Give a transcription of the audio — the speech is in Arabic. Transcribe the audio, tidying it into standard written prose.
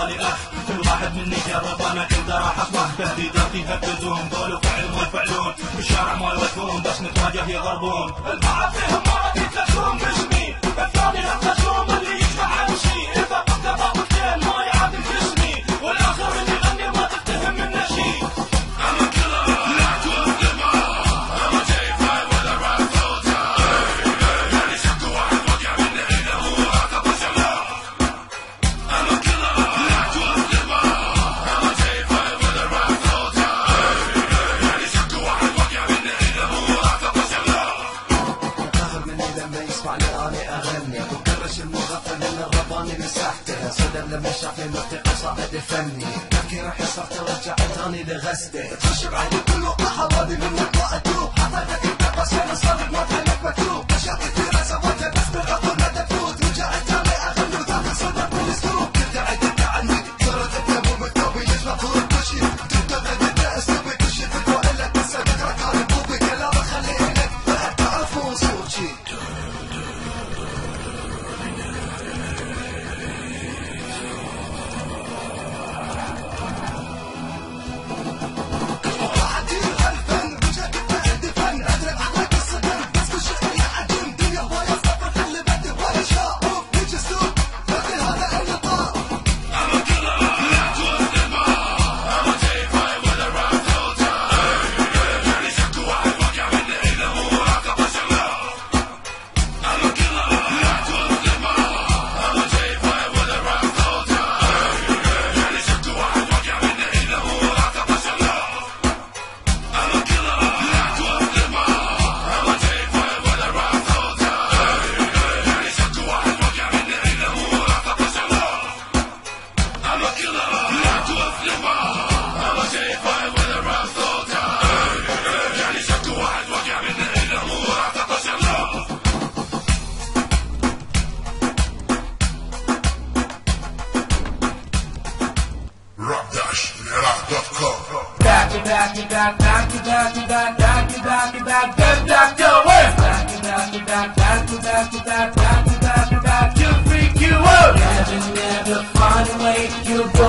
طالي اخ كل واحد مني جرب انا كنت راح اصلح تهديدات يهددون قولوا فعل ما يفعلون بالشارع ما يوقفون بس نتواجه يضربون المعرض فيهم مرض يتلفون باسمي الثاني الخشوم اللي يجمع امشي اذا قلت باطلتين ما يعادل جسمي والاخر اللي يغني ما تتهم منه شي لما شافني مرتقى صاعد فني تفكير راح يصير ترجع تاني لغسته تخشب علي كل وقت حوالي منك ما اتوب حطيتك انت بس انا صادق ما تهلك مكتوب اشياء كثيره سويتها بس بالعقل ما تفوت رجعت تاني اغني وذاك صدق بالاسلوب تبتعد انت عني صرت انت مو مكتوبي ليش مفروض كل شيء تبتعد انت اسلوبي كل شيء تقوى لك بس ذكرك انا بوبي كلامك خليه لك بعد تعرفون صوتي Never find a way, you